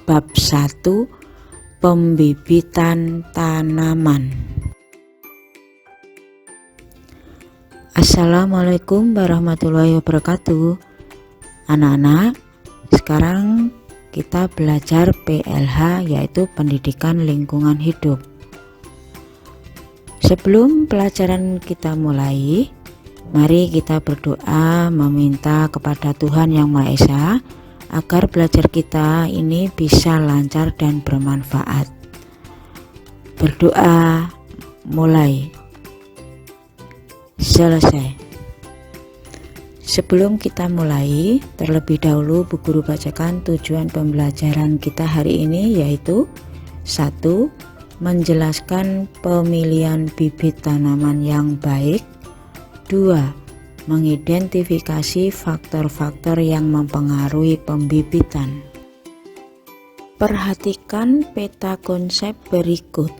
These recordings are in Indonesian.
Bab 1, Pembibitan tanaman. Assalamualaikum warahmatullahi wabarakatuh. Anak-anak, sekarang kita belajar PLH, yaitu Pendidikan Lingkungan Hidup. Sebelum pelajaran kita mulai, mari kita berdoa meminta kepada Tuhan Yang Maha Esa agar belajar kita ini bisa lancar dan bermanfaat. Berdoa mulai. Selesai. Sebelum kita mulai, terlebih dahulu Bu Guru bacakan tujuan pembelajaran kita hari ini, yaitu 1. Menjelaskan pemilihan bibit tanaman yang baik. 2. Mengidentifikasi faktor-faktor yang mempengaruhi pembibitan. Perhatikan peta konsep berikut.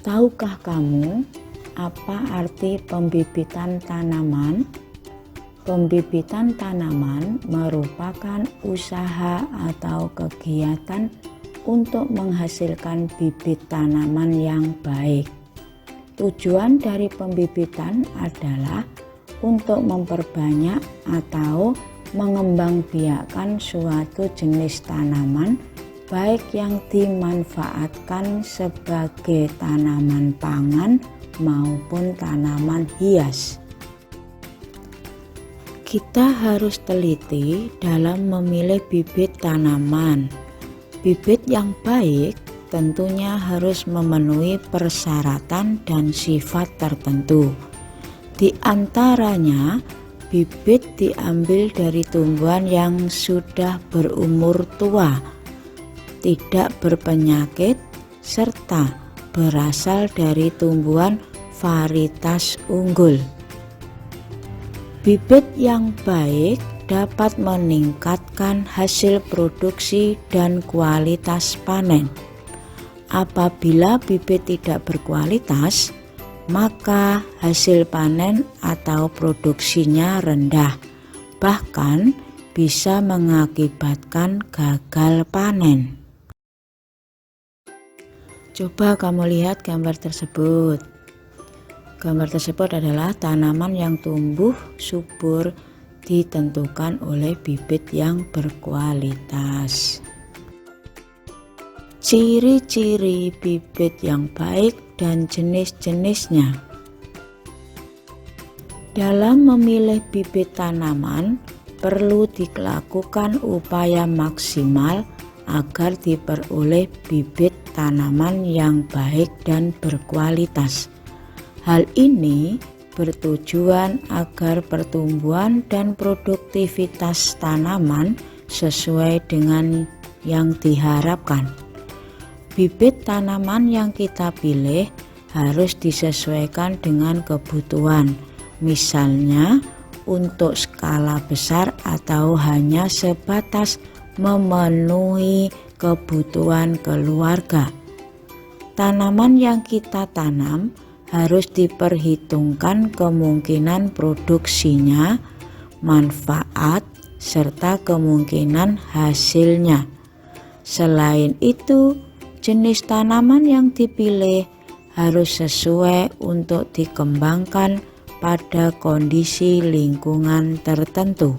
Tahukah kamu apa arti pembibitan tanaman? Pembibitan tanaman merupakan usaha atau kegiatan untuk menghasilkan bibit tanaman yang baik. Tujuan dari pembibitan adalah untuk memperbanyak atau mengembangbiakkan suatu jenis tanaman, baik yang dimanfaatkan sebagai tanaman pangan maupun tanaman hias. Kita harus teliti dalam memilih bibit tanaman. Bibit yang baik tentunya harus memenuhi persyaratan dan sifat tertentu. Di antaranya, bibit diambil dari tumbuhan yang sudah berumur tua, tidak berpenyakit, serta berasal dari tumbuhan varietas unggul. Bibit yang baik dapat meningkatkan hasil produksi dan kualitas panen. Apabila bibit tidak berkualitas, maka hasil panen atau produksinya rendah, bahkan bisa mengakibatkan gagal panen. Coba kamu lihat gambar tersebut. Gambar tersebut adalah tanaman yang tumbuh subur ditentukan oleh bibit yang berkualitas. Ciri-ciri bibit yang baik dan jenis-jenisnya. Dalam memilih bibit tanaman, perlu dilakukan upaya maksimal agar diperoleh bibit tanaman yang baik dan berkualitas. Hal ini bertujuan agar pertumbuhan dan produktivitas tanaman sesuai dengan yang diharapkan. Bibit tanaman yang kita pilih harus disesuaikan dengan kebutuhan, misalnya untuk skala besar atau hanya sebatas memenuhi kebutuhan keluarga. Tanaman yang kita tanam harus diperhitungkan kemungkinan produksinya, manfaat, serta kemungkinan hasilnya. Selain itu, jenis tanaman yang dipilih harus sesuai untuk dikembangkan pada kondisi lingkungan tertentu.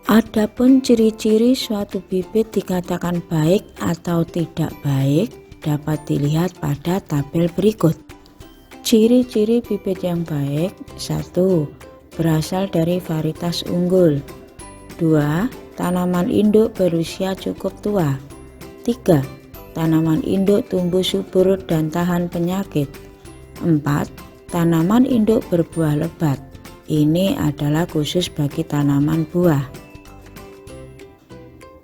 Adapun ciri-ciri suatu bibit dikatakan baik atau tidak baik dapat dilihat pada tabel berikut. Ciri-ciri bibit yang baik: 1. Berasal dari varietas unggul. 2. Tanaman induk berusia cukup tua. 3. Tanaman induk tumbuh subur dan tahan penyakit. 4. Tanaman induk berbuah lebat. Ini adalah khusus bagi tanaman buah.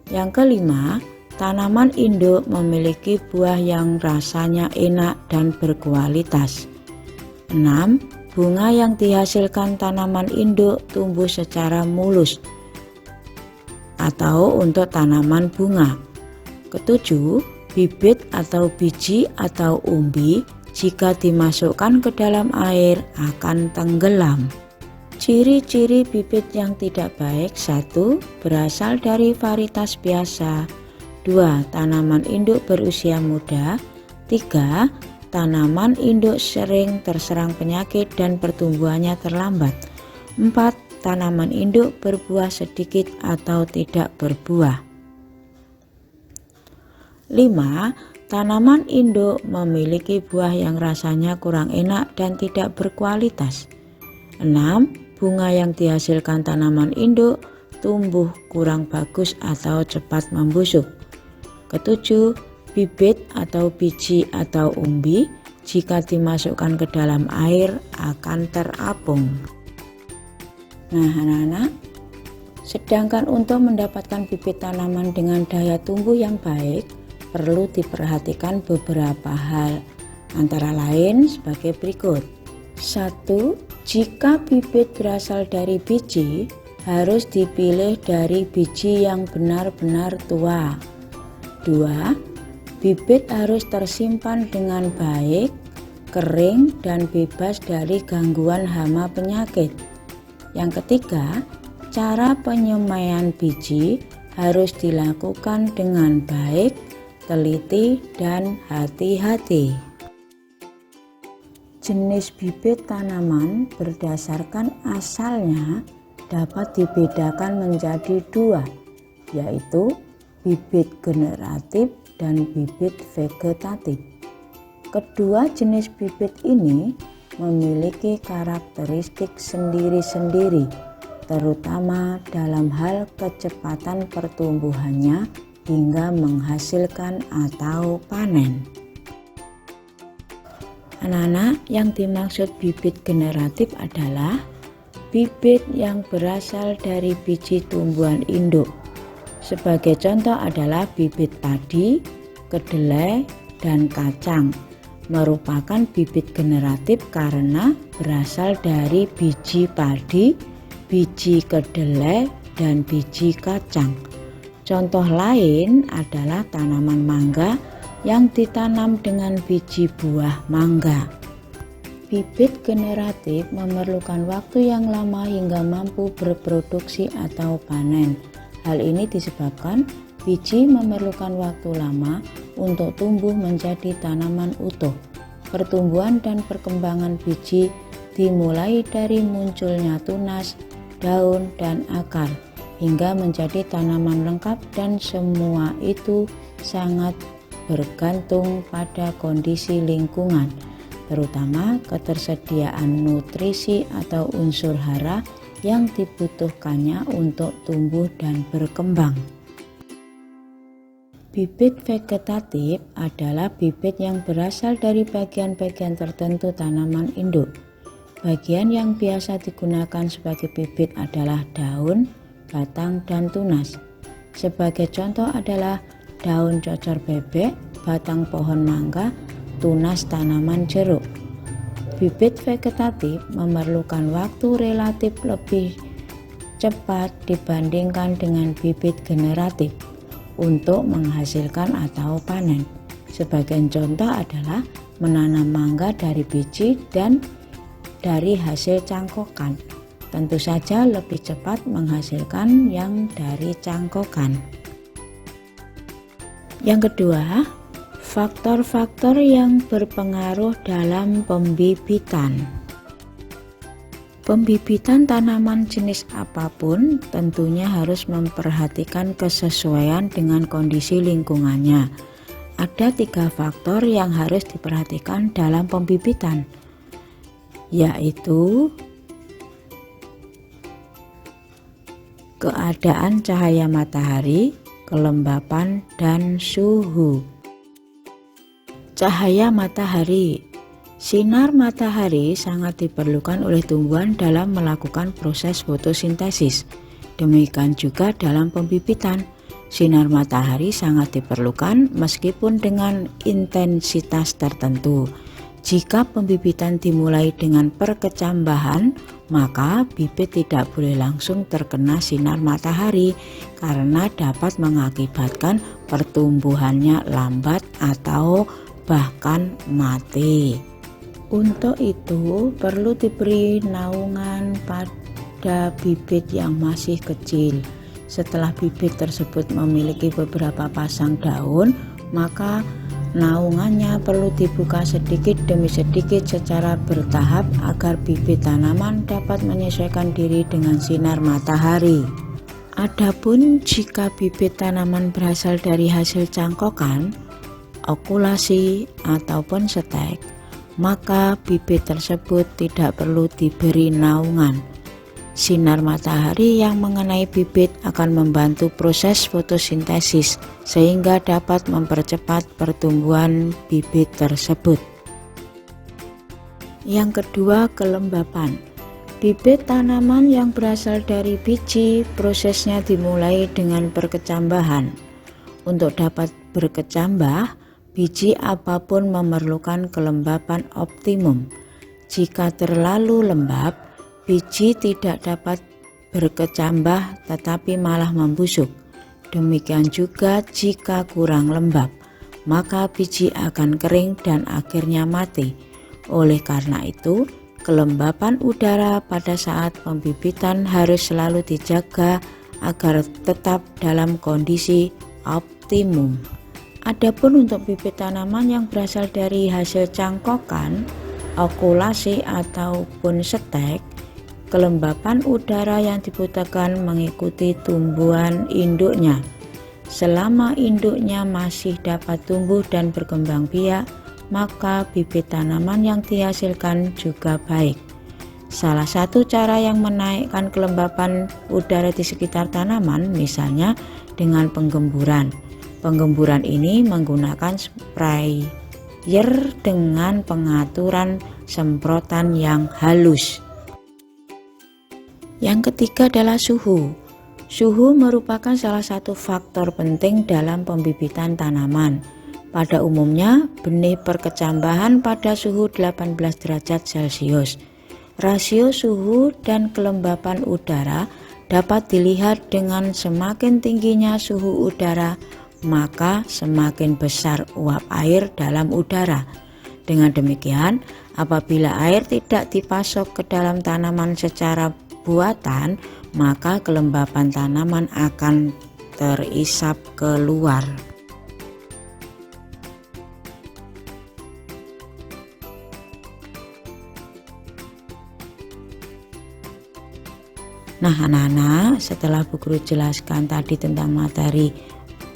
Yang kelima, tanaman induk memiliki buah yang rasanya enak dan berkualitas. 6. Bunga yang dihasilkan tanaman induk tumbuh secara mulus atau untuk tanaman bunga. Ketujuh, bibit atau biji atau umbi jika dimasukkan ke dalam air akan tenggelam. Ciri-ciri bibit yang tidak baik: 1. Berasal dari varietas biasa. 2. Tanaman induk berusia muda. 3. Tanaman induk sering terserang penyakit dan pertumbuhannya terlambat. 4. Tanaman induk berbuah sedikit atau tidak berbuah. 5. Tanaman induk memiliki buah yang rasanya kurang enak dan tidak berkualitas. 6. Bunga yang dihasilkan tanaman induk tumbuh kurang bagus atau cepat membusuk. Ketujuh, bibit atau biji atau umbi jika dimasukkan ke dalam air akan terapung. Nah anak-anak, sedangkan untuk mendapatkan bibit tanaman dengan daya tumbuh yang baik, perlu diperhatikan beberapa hal, antara lain sebagai berikut. 1. Jika bibit berasal dari biji, harus dipilih dari biji yang benar-benar tua. 2. Bibit harus tersimpan dengan baik, kering, dan bebas dari gangguan hama penyakit. Yang ketiga, cara penyemaian biji harus dilakukan dengan baik, teliti, dan hati-hati. Jenis bibit tanaman berdasarkan asalnya dapat dibedakan menjadi dua, yaitu bibit generatif dan bibit vegetatif. Kedua jenis bibit ini memiliki karakteristik sendiri-sendiri, terutama dalam hal kecepatan pertumbuhannya hingga menghasilkan atau panen. Anak-anak, yang dimaksud bibit generatif adalah bibit yang berasal dari biji tumbuhan induk. Sebagai contoh adalah bibit padi, kedelai, dan kacang. Merupakan bibit generatif karena berasal dari biji padi, biji kedelai, dan biji kacang. Contoh lain adalah tanaman mangga yang ditanam dengan biji buah mangga. Bibit generatif memerlukan waktu yang lama hingga mampu berproduksi atau panen. Hal ini disebabkan biji memerlukan waktu lama untuk tumbuh menjadi tanaman utuh. Pertumbuhan dan perkembangan biji dimulai dari munculnya tunas, daun, dan akar, hingga menjadi tanaman lengkap, dan semua itu sangat bergantung pada kondisi lingkungan, terutama ketersediaan nutrisi atau unsur hara yang dibutuhkannya untuk tumbuh dan berkembang. Bibit vegetatif adalah bibit yang berasal dari bagian-bagian tertentu tanaman induk. Bagian yang biasa digunakan sebagai bibit adalah daun, batang, dan tunas. Sebagai contoh adalah daun cocor bebek, batang pohon mangga, tunas tanaman jeruk. Bibit vegetatif memerlukan waktu relatif lebih cepat dibandingkan dengan bibit generatif untuk menghasilkan atau panen. Sebagai contoh adalah menanam mangga dari biji dan dari hasil cangkokan. Tentu saja lebih cepat menghasilkan yang dari cangkokan. Yang kedua, faktor-faktor yang berpengaruh dalam pembibitan. Pembibitan tanaman jenis apapun tentunya harus memperhatikan kesesuaian dengan kondisi lingkungannya. Ada 3 faktor yang harus diperhatikan dalam pembibitan, yaitu keadaan cahaya matahari, kelembapan, dan suhu. Cahaya matahari. Sinar matahari sangat diperlukan oleh tumbuhan dalam melakukan proses fotosintesis. Demikian juga dalam pembibitan. Sinar matahari sangat diperlukan meskipun dengan intensitas tertentu. Jika pembibitan dimulai dengan perkecambahan, maka bibit tidak boleh langsung terkena sinar matahari karena dapat mengakibatkan pertumbuhannya lambat atau bahkan mati. Untuk itu perlu diberi naungan pada bibit yang masih kecil. Setelah bibit tersebut memiliki beberapa pasang daun, maka naungannya perlu dibuka sedikit demi sedikit secara bertahap agar bibit tanaman dapat menyesuaikan diri dengan sinar matahari. Adapun jika bibit tanaman berasal dari hasil cangkokan, okulasi ataupun stek, maka bibit tersebut tidak perlu diberi naungan. Sinar matahari yang mengenai bibit akan membantu proses fotosintesis sehingga dapat mempercepat pertumbuhan bibit tersebut. Yang kedua, kelembapan. Bibit tanaman yang berasal dari biji prosesnya dimulai dengan perkecambahan. Untuk dapat berkecambah, biji apapun memerlukan kelembapan optimum. Jika terlalu lembab, biji tidak dapat berkecambah tetapi malah membusuk. Demikian juga jika kurang lembab, maka biji akan kering dan akhirnya mati. Oleh karena itu, kelembapan udara pada saat pembibitan harus selalu dijaga agar tetap dalam kondisi optimum. Adapun untuk bibit tanaman yang berasal dari hasil cangkokan, okulasi ataupun stek, kelembapan udara yang dibutuhkan mengikuti tumbuhan induknya. Selama induknya masih dapat tumbuh dan berkembang biak, maka bibit tanaman yang dihasilkan juga baik. Salah satu cara yang menaikkan kelembapan udara di sekitar tanaman misalnya dengan penggemburan. Penggemburan ini menggunakan sprayer dengan pengaturan semprotan yang halus. Yang ketiga adalah suhu. Suhu merupakan salah satu faktor penting dalam pembibitan tanaman. Pada umumnya, benih perkecambahan pada suhu 18 derajat Celcius. Rasio suhu dan kelembapan udara dapat dilihat dengan semakin tingginya suhu udara, maka semakin besar uap air dalam udara. Dengan demikian, apabila air tidak dipasok ke dalam tanaman secara buatan, maka kelembapan tanaman akan terisap keluar. Nah anak-anak, setelah Bu Guru jelaskan tadi tentang materi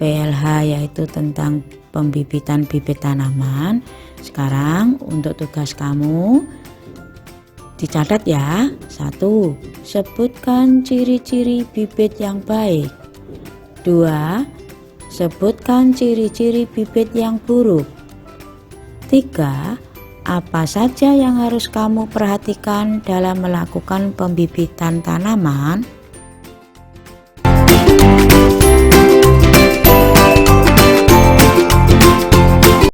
PLH yaitu tentang pembibitan bibit tanaman, sekarang untuk tugas kamu dicatat ya. 1. Sebutkan ciri-ciri bibit yang baik. 2. Sebutkan ciri-ciri bibit yang buruk. 3. Apa saja yang harus kamu perhatikan dalam melakukan pembibitan tanaman?